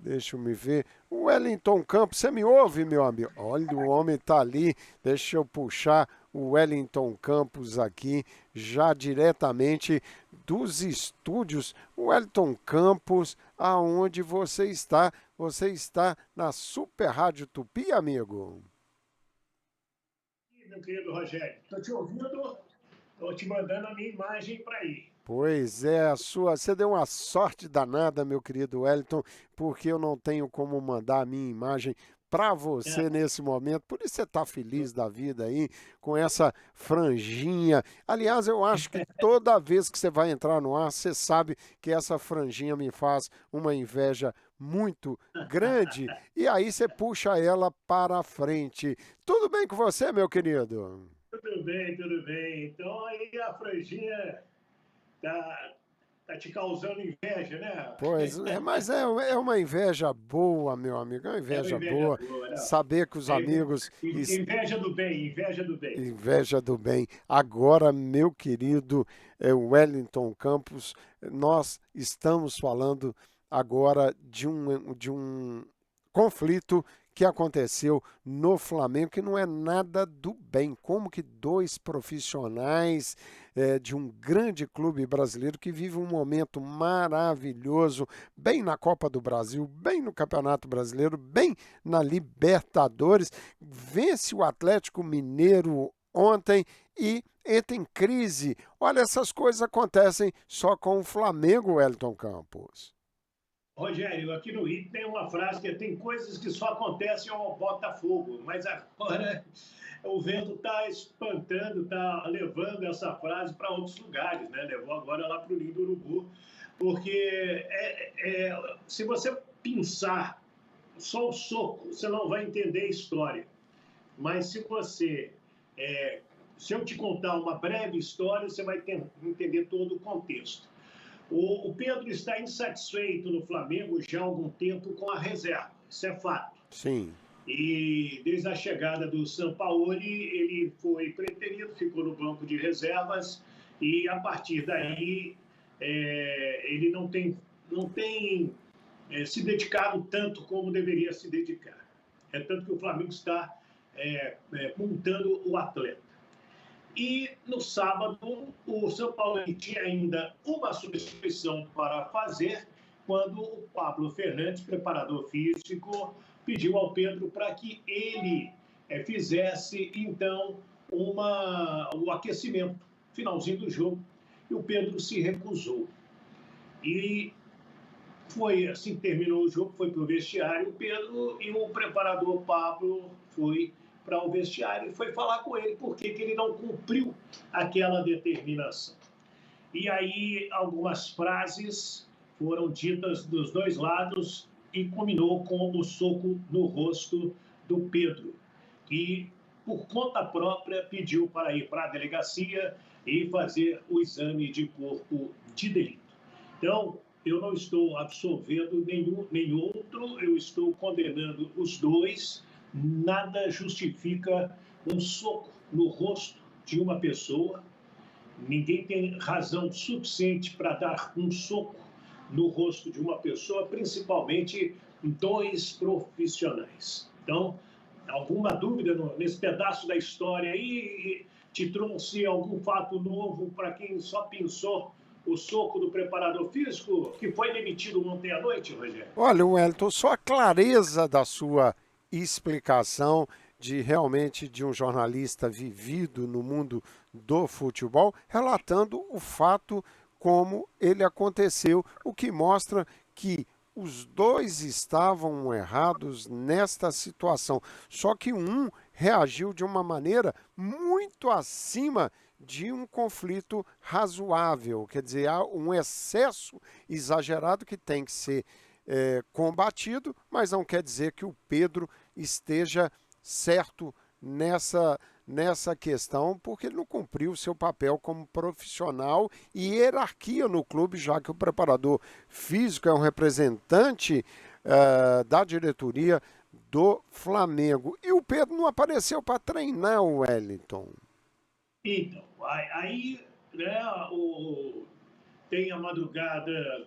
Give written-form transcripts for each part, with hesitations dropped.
Deixa eu me ver. O Wellington Campos, você me ouve, meu amigo? Olha, o homem tá ali. Deixa eu puxar o Wellington Campos aqui, já diretamente dos estúdios. Wellington Campos, aonde você está? Você está na Super Rádio Tupi, amigo? Meu querido Rogério, estou te ouvindo, estou te mandando a minha imagem para aí. Pois é, a sua. Você deu uma sorte danada, meu querido Wellington, porque eu não tenho como mandar a minha imagem para você É, nesse momento. Por isso você está feliz da vida aí, com essa franjinha. Aliás, eu acho que toda vez que você vai entrar no ar, você sabe que essa franjinha me faz uma inveja muito grande. E aí você puxa ela para frente. Tudo bem com você, meu querido? tudo bem, tudo bem. Então aí a franjinha tá, tá te causando inveja, né? Pois é, mas é uma inveja boa, meu amigo, é uma É uma inveja inveja boa. boa, né? Saber que os amigos. Inveja do bem, inveja do bem. Inveja do bem. Agora, meu querido Wellington Campos, nós estamos falando agora de um conflito que aconteceu no Flamengo, que não é nada do bem. Como que dois profissionais de um grande clube brasileiro que vive um momento maravilhoso, bem na Copa do Brasil, bem no Campeonato Brasileiro, bem na Libertadores, vence o Atlético Mineiro ontem e entra em crise. Olha, essas coisas acontecem só com o Flamengo, Wellington Campos. Rogério, aqui no Rio tem uma frase que tem coisas que só acontecem ao Botafogo, mas agora o vento está espantando, está levando essa frase para outros lugares, né? Levou agora lá para o Ninho do Urubu, porque se você pensar só o soco, você não vai entender a história. Mas se você, é, se eu te contar uma breve história, você vai entender todo o contexto. O Pedro está insatisfeito no Flamengo já há algum tempo com a reserva, isso é fato. Sim. E desde a chegada do Sampaoli, ele foi preterido, ficou no banco de reservas e a partir daí ele não tem se dedicado tanto como deveria se dedicar. É tanto que o Flamengo está montando o atleta. E no sábado, o São Paulo tinha ainda uma substituição para fazer, quando o Pablo Fernandes, preparador físico, pediu ao Pedro para que ele fizesse, então, o aquecimento, finalzinho do jogo. E o Pedro se recusou. E foi assim, terminou o jogo, foi para o vestiário, o Pedro e o preparador Pablo foi para o vestiário e foi falar com ele por que ele não cumpriu aquela determinação. E aí algumas frases foram ditas dos dois lados e culminou com o soco no rosto do Pedro, que por conta própria pediu para ir para a delegacia e fazer o exame de corpo de delito. Então, eu não estou absolvendo nenhum nem outro, eu estou condenando os dois. Nada justifica um soco no rosto de uma pessoa. Ninguém tem razão suficiente para dar um soco no rosto de uma pessoa, principalmente dois profissionais. Então, alguma dúvida nesse pedaço da história aí? Te trouxe algum fato novo para quem só pensou o soco do preparador físico que foi demitido ontem à noite, Rogério? Olha, Wellington, só a clareza da sua explicação de realmente de um jornalista vivido no mundo do futebol, relatando o fato como ele aconteceu, o que mostra que os dois estavam errados nesta situação. Só que um reagiu de uma maneira muito acima de um conflito razoável, quer dizer, há um excesso exagerado que tem que ser combatido, mas não quer dizer que o Pedro esteja certo nessa questão, porque ele não cumpriu o seu papel como profissional e hierarquia no clube, já que o preparador físico é um representante da diretoria do Flamengo. E o Pedro não apareceu para treinar o Wellington. Então, aí né, tem a madrugada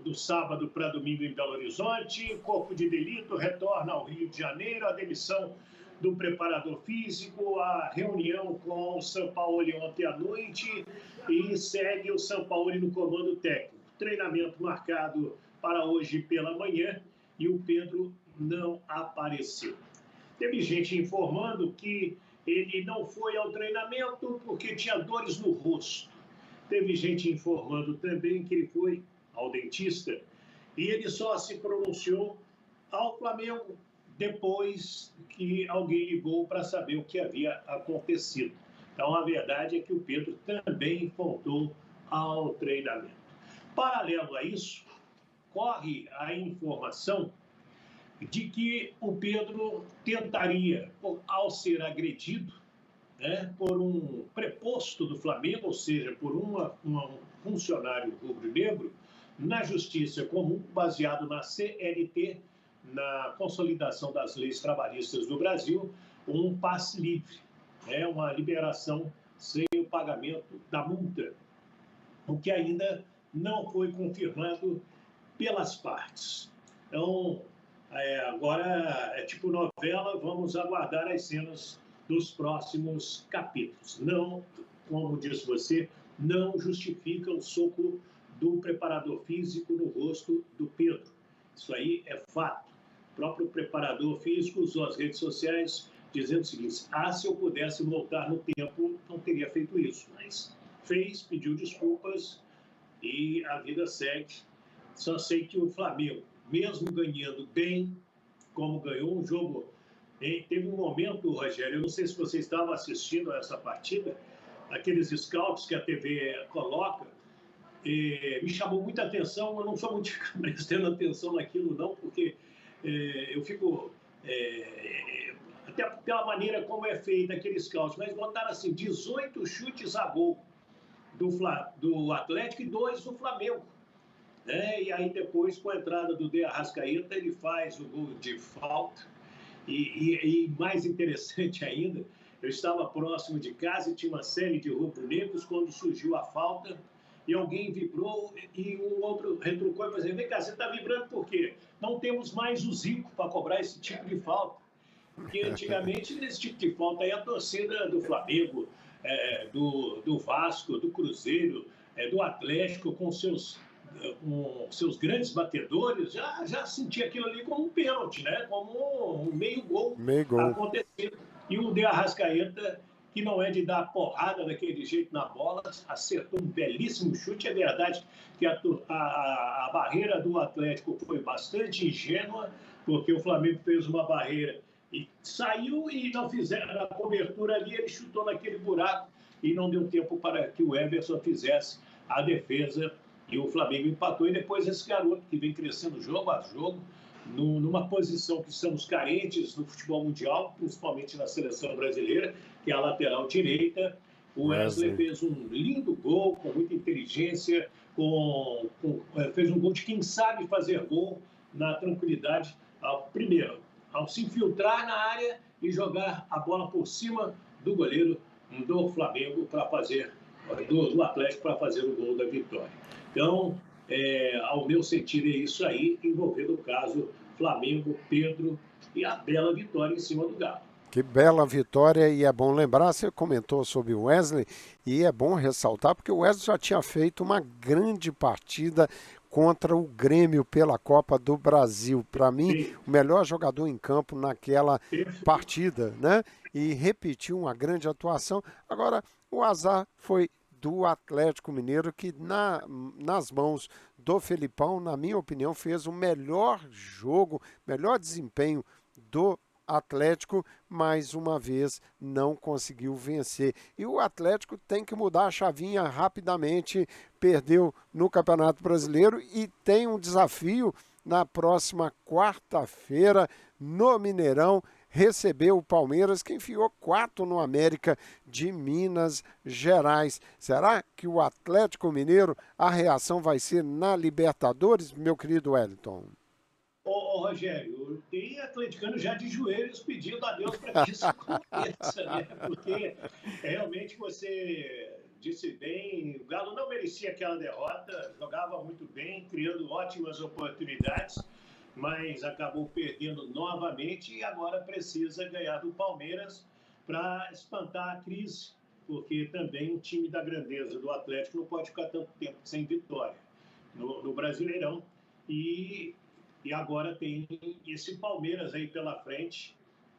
do sábado para domingo em Belo Horizonte, corpo de delito retorna ao Rio de Janeiro, a demissão do preparador físico, a reunião com o Sampaoli ontem à noite e segue o Sampaoli no comando técnico. Treinamento marcado para hoje pela manhã e o Pedro não apareceu. Teve gente informando que ele não foi ao treinamento porque tinha dores no rosto. Teve gente informando também que ele foi ao dentista e ele só se pronunciou ao Flamengo depois que alguém ligou para saber o que havia acontecido. Então, a verdade é que o Pedro também faltou ao treinamento. Paralelo a isso, corre a informação de que o Pedro tentaria, ao ser agredido, né, por um preposto do Flamengo, ou seja, por um funcionário rubro-negro, na justiça comum, baseado na CLT, na consolidação das leis trabalhistas do Brasil, um passe livre, né, uma liberação sem o pagamento da multa, o que ainda não foi confirmado pelas partes. Então, agora é tipo novela, vamos aguardar as cenas dos próximos capítulos. Não, como disse você, não justifica o soco do preparador físico no rosto do Pedro. Isso aí é fato. O próprio preparador físico usou as redes sociais dizendo o seguinte: se eu pudesse voltar no tempo, não teria feito isso. Mas fez, pediu desculpas e a vida segue. Só sei que o Flamengo, mesmo ganhando bem, como ganhou um jogo, teve um momento, Rogério, eu não sei se você estava assistindo a essa partida, aqueles scouts que a TV coloca, me chamou muita atenção. Eu não sou muito prestando atenção naquilo, não, porque eu fico, até pela maneira como é feita aquele scout, mas botaram assim, 18 chutes a gol do Atlético e 2 do Flamengo. E aí depois, com a entrada do De Arrascaeta, ele faz o gol de falta. E mais interessante ainda, eu estava próximo de casa e tinha uma série de rubro-negros quando surgiu a falta e alguém vibrou e um outro retrucou e falou assim: vem cá, você está vibrando por quê? Não temos mais o Zico para cobrar esse tipo de falta. Porque antigamente, nesse tipo de falta, aí a torcida do Flamengo, do Vasco, do Cruzeiro, do Atlético, com seus grandes batedores, já sentia aquilo ali como um pênalti, né? Como um meio gol acontecendo. E o De Arrascaeta, que não é de dar porrada daquele jeito na bola, acertou um belíssimo chute. É verdade que a barreira do Atlético foi bastante ingênua, porque o Flamengo fez uma barreira e saiu e não fizeram a cobertura ali, ele chutou naquele buraco e não deu tempo para que o Everson fizesse a defesa e o Flamengo empatou. E depois esse garoto que vem crescendo jogo a jogo, numa posição que estamos carentes no futebol mundial, principalmente na seleção brasileira, que é a lateral direita. O Wesley fez um lindo gol, com muita inteligência, fez um gol de quem sabe fazer gol na tranquilidade. Primeiro, ao se infiltrar na área e jogar a bola por cima do goleiro do Flamengo para fazer, do Atlético para fazer o gol da vitória. Então, ao meu sentir, é isso aí, envolvendo o caso Flamengo, Pedro e a bela vitória em cima do Galo. Que bela vitória, e é bom lembrar, você comentou sobre o Wesley, e é bom ressaltar, porque o Wesley já tinha feito uma grande partida contra o Grêmio pela Copa do Brasil. Para mim, sim, o melhor jogador em campo naquela partida, né? E repetiu uma grande atuação. Agora, o azar foi do Atlético Mineiro, que nas mãos do Felipão, na minha opinião, fez o melhor jogo, melhor desempenho do Atlético, mais uma vez não conseguiu vencer. E o Atlético tem que mudar a chavinha rapidamente, perdeu no Campeonato Brasileiro e tem um desafio na próxima quarta-feira no Mineirão, recebeu o Palmeiras, que enfiou 4 no América de Minas Gerais. Será que o Atlético Mineiro, a reação vai ser na Libertadores, meu querido Wellington? Rogério, tem atleticano já de joelhos pedindo a Deus para que isso aconteça, né? Porque realmente você disse bem, o Galo não merecia aquela derrota, jogava muito bem, criando ótimas oportunidades, mas acabou perdendo novamente e agora precisa ganhar do Palmeiras para espantar a crise, porque também um time da grandeza do Atlético não pode ficar tanto tempo sem vitória no Brasileirão. E agora tem esse Palmeiras aí pela frente,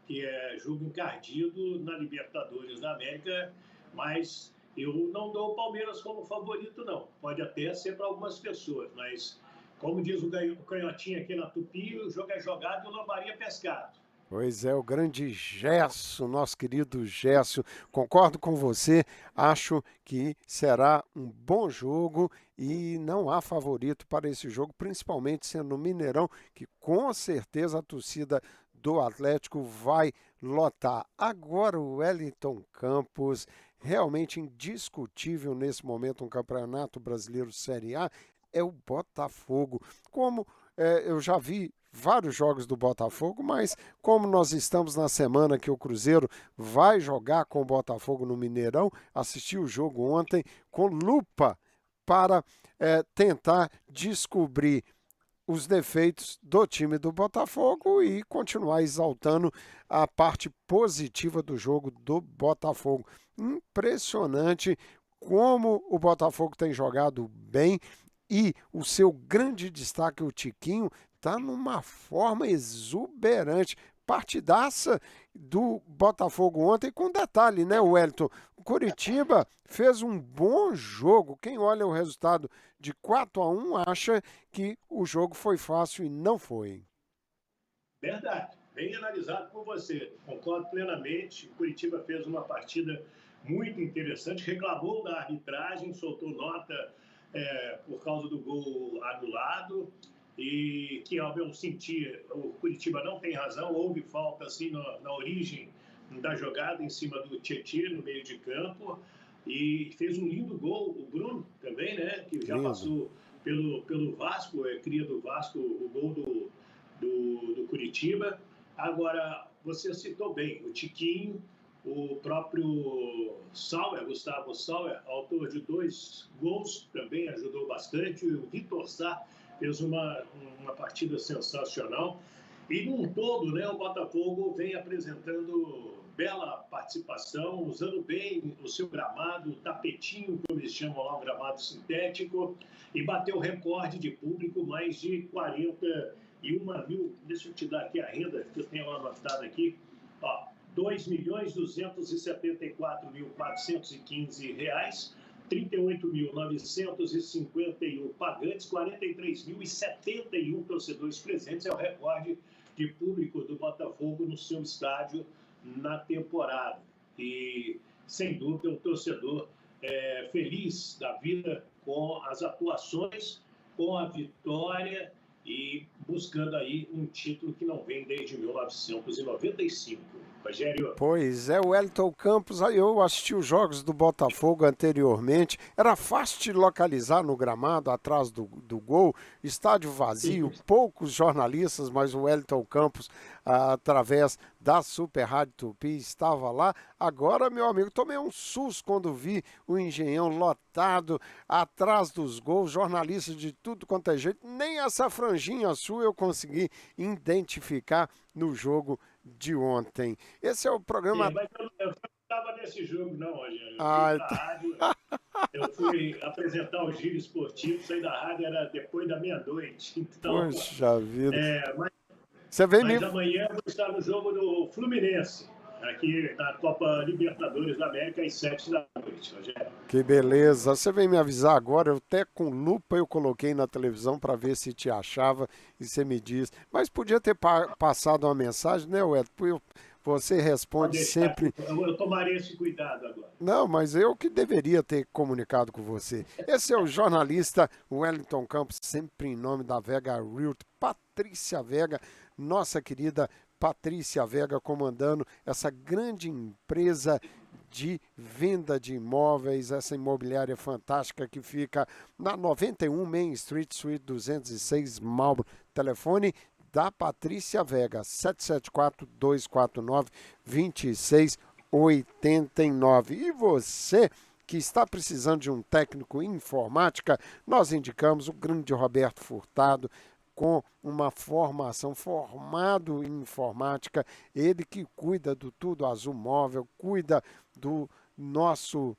que é jogo encardido na Libertadores da América, mas eu não dou o Palmeiras como favorito, não. Pode até ser para algumas pessoas, mas, como diz o canhotinho aqui na Tupi, o jogo é jogado e o lambari é pescado. Pois é, o grande Gerson, nosso querido Gerson, concordo com você, acho que será um bom jogo e não há favorito para esse jogo, principalmente sendo no Mineirão, que com certeza a torcida do Atlético vai lotar. Agora o Wellington Campos, realmente indiscutível nesse momento no Campeonato Brasileiro Série A, é o Botafogo. Como eu já vi vários jogos do Botafogo, mas como nós estamos na semana que o Cruzeiro vai jogar com o Botafogo no Mineirão, assisti o jogo ontem com lupa para tentar descobrir os defeitos do time do Botafogo e continuar exaltando a parte positiva do jogo do Botafogo. Impressionante como o Botafogo tem jogado bem e o seu grande destaque, o Tiquinho, está numa forma exuberante. Partidaça do Botafogo ontem, com detalhe, né, Wellington? O Coritiba fez um bom jogo. Quem olha o resultado de 4-1 acha que o jogo foi fácil e não foi. Verdade, bem analisado por você. Concordo plenamente. O Coritiba fez uma partida muito interessante, reclamou da arbitragem, soltou nota por causa do gol anulado. E que, ao meu sentir, o Coritiba não tem razão, houve falta assim na origem da jogada em cima do Tietê no meio de campo e fez um lindo gol, o Bruno também, né, que já passou pelo Vasco, cria do Vasco, o gol do Coritiba. Agora, você citou bem, o Tiquinho, o próprio Sauer, Gustavo Sauer, autor de 2 gols, também ajudou bastante, o Vitor Sá fez uma partida sensacional. E, num todo, né, o Botafogo vem apresentando bela participação, usando bem o seu gramado, o tapetinho, como eles chamam lá, o gramado sintético, e bateu recorde de público, mais de 41 mil. Deixa eu te dar aqui a renda, que eu tenho anotado aqui. Ó, R$ 2.274.415. 38.951 pagantes, 43.071 torcedores presentes. É o recorde de público do Botafogo no seu estádio na temporada. E, sem dúvida, o torcedor feliz da vida com as atuações, com a vitória e buscando aí um título que não vem desde 1995. Rogério. Pois é, o Wellington Campos, eu assisti os jogos do Botafogo anteriormente, era fácil de localizar no gramado, atrás do gol, estádio vazio, poucos jornalistas, mas o Wellington Campos, através da Super Rádio Tupi, estava lá. Agora, meu amigo, tomei um susto quando vi o Engenhão lotado, atrás dos gols, jornalistas de tudo quanto é jeito, nem essa franjinha sua eu consegui identificar no jogo de ontem. Esse é o programa... Mas eu não estava nesse jogo, não, Rogério. Rádio, eu fui apresentar o giro esportivo, saí da rádio, era depois da meia-noite. Então, poxa vida. Você vem mas amanhã eu vou estar no jogo do Fluminense, aqui na Copa Libertadores da América, às 7 da noite, Rogério. Que beleza. Você vem me avisar agora, eu até com lupa eu coloquei na televisão para ver se te achava e você me diz. Mas podia ter passado uma mensagem, né, Wellington? Você responde sempre... Eu tomarei esse cuidado agora. Não, mas eu que deveria ter comunicado com você. Esse é o jornalista Wellington Campos, sempre em nome da Vega Realty. Patrícia Vega, nossa querida Patrícia Vega, comandando essa grande empresa de venda de imóveis, essa imobiliária fantástica que fica na 91 Main Street, Suite 206, Marlboro. Telefone da Patrícia Vega, 774-249-2689. E você que está precisando de um técnico em informática, nós indicamos o grande Roberto Furtado, com uma formação, formado em informática, ele que cuida do Tudo Azul Móvel, cuida do nosso,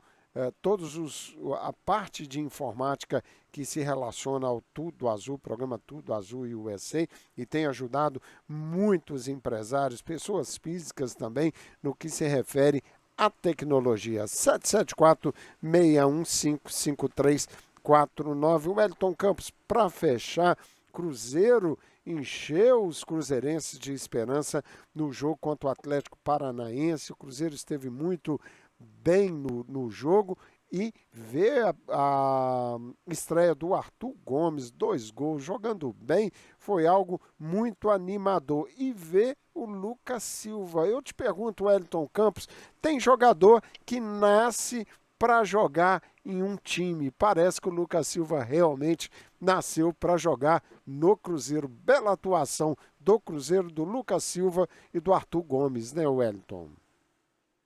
a parte de informática que se relaciona ao Tudo Azul, programa Tudo Azul USA, e tem ajudado muitos empresários, pessoas físicas também, no que se refere à tecnologia. 774-615-5349. Wellington Campos, para fechar, Cruzeiro encheu os cruzeirenses de esperança no jogo contra o Atlético Paranaense. O Cruzeiro esteve muito bem no jogo e ver a estreia do Arthur Gomes, 2 gols, jogando bem, foi algo muito animador. E ver o Lucas Silva. Eu te pergunto, Wellington Campos, tem jogador que nasce para jogar em um time. Parece que o Lucas Silva realmente nasceu para jogar no Cruzeiro. Bela atuação do Cruzeiro, do Lucas Silva e do Arthur Gomes, né, Wellington?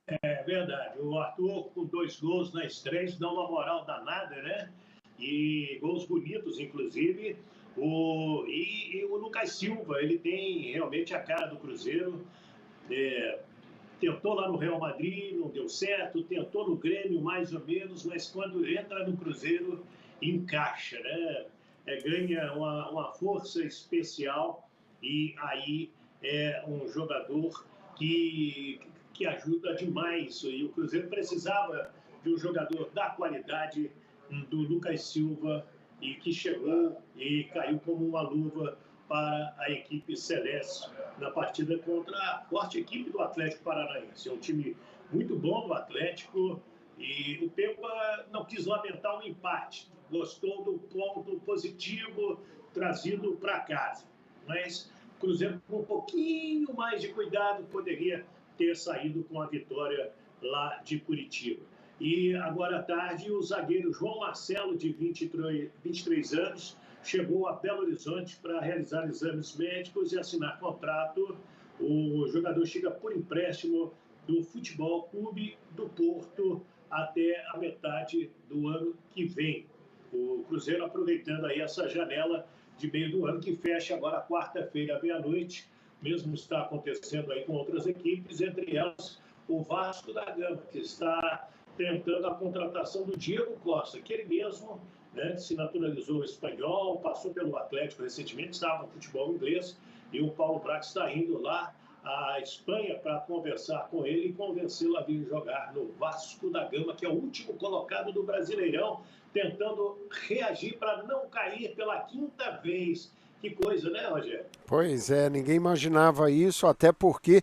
É verdade. O Arthur, com 2 gols na estreia, dá uma moral danada, né? E gols bonitos, inclusive. E o Lucas Silva, ele tem realmente a cara do Cruzeiro. Tentou lá no Real Madrid, não deu certo, tentou no Grêmio mais ou menos, mas quando entra no Cruzeiro, encaixa, né? Ganha uma força especial e aí é um jogador que ajuda demais. E o Cruzeiro precisava de um jogador da qualidade do Lucas Silva e que chegou e caiu como uma luva para a equipe celeste na partida contra a forte equipe do Atlético Paranaense. É um time muito bom do Atlético e o Pepa não quis lamentar o empate, gostou do ponto positivo trazido para casa. Mas o Cruzeiro, com um pouquinho mais de cuidado, poderia ter saído com a vitória lá de Curitiba. E agora à tarde, o zagueiro João Marcelo, de 23 anos, chegou a Belo Horizonte para realizar exames médicos e assinar contrato. O jogador chega por empréstimo do Futebol Clube do Porto até a metade do ano que vem. O Cruzeiro aproveitando aí essa janela de meio do ano, que fecha agora quarta-feira à meia-noite. Mesmo está acontecendo aí com outras equipes, entre elas o Vasco da Gama, que está tentando a contratação do Diego Costa, que ele mesmo, né, se naturalizou espanhol, passou pelo Atlético recentemente, estava no futebol inglês, e o Paulo Brax está indo lá à Espanha para conversar com ele e convencê-lo a vir jogar no Vasco da Gama, que é o último colocado do Brasileirão, tentando reagir para não cair pela 5ª vez. Que coisa, né, Rogério? Pois é, ninguém imaginava isso, até porque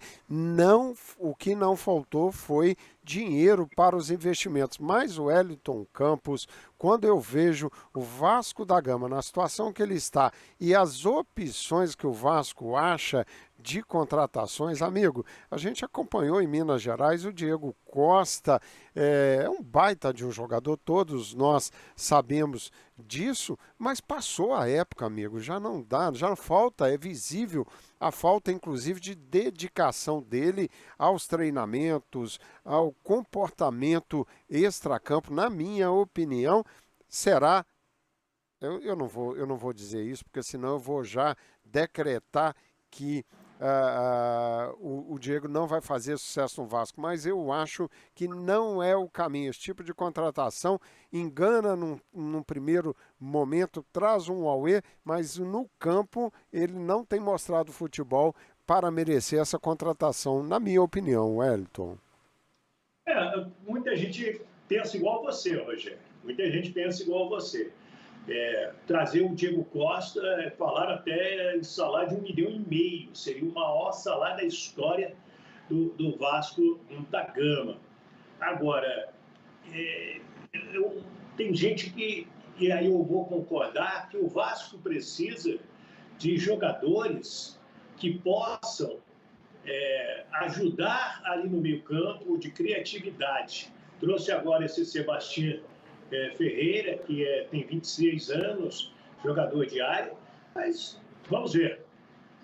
o que não faltou foi dinheiro para os investimentos. Mas o Wellington Campos, quando eu vejo o Vasco da Gama na situação que ele está e as opções que o Vasco acha de contratações, amigo, a gente acompanhou em Minas Gerais o Diego Costa, é um baita de um jogador, todos nós sabemos disso, mas passou a época, amigo, já não dá, já falta, é visível a falta, inclusive, de dedicação dele aos treinamentos, ao comportamento extracampo. Na minha opinião, será. Eu não vou dizer isso, porque senão eu vou já decretar que o Diego não vai fazer sucesso no Vasco, mas eu acho que não é o caminho. Esse tipo de contratação engana num primeiro momento, traz um auê, mas no campo ele não tem mostrado futebol para merecer essa contratação, na minha opinião, Wellington. Muita gente pensa igual a você, Rogério. Muita gente pensa igual a você. Trazer o Diego Costa, falar até em salário de 1,5 milhão, seria o maior salário da história do Vasco da Gama. Agora, tem gente que, e aí eu vou concordar, que o Vasco precisa de jogadores que possam ajudar ali no meio campo, de criatividade. Trouxe agora esse Sebastião Ferreira, que tem 26 anos, jogador de área, mas vamos ver.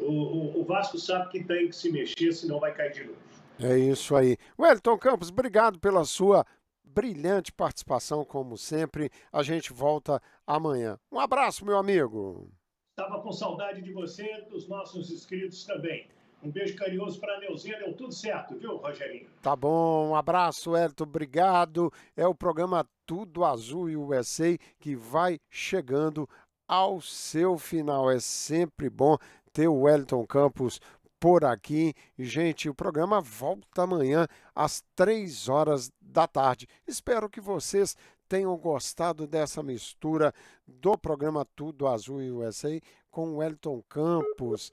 O Vasco sabe que tem que se mexer, senão vai cair de novo. É isso aí. Wellington Campos, obrigado pela sua brilhante participação, como sempre. A gente volta amanhã. Um abraço, meu amigo. Estava com saudade de você, dos nossos inscritos também. Um beijo carinhoso para a Neuzinha, deu tudo certo, viu, Rogerinho? Tá bom, um abraço, Elton, obrigado. É o programa Tudo Azul USA que vai chegando ao seu final. É sempre bom ter o Wellington Campos por aqui. Gente, o programa volta amanhã às 3 horas da tarde. Espero que vocês tenham gostado dessa mistura do programa Tudo Azul USA com o Wellington Campos.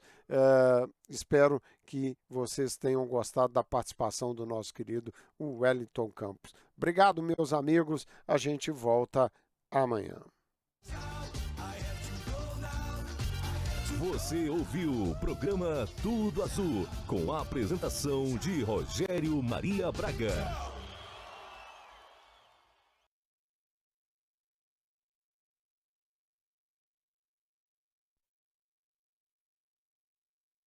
Espero que vocês tenham gostado da participação do nosso querido Wellington Campos. Obrigado, meus amigos. A gente volta amanhã. Você ouviu o programa Tudo Azul, com a apresentação de Rogério Maria Braga.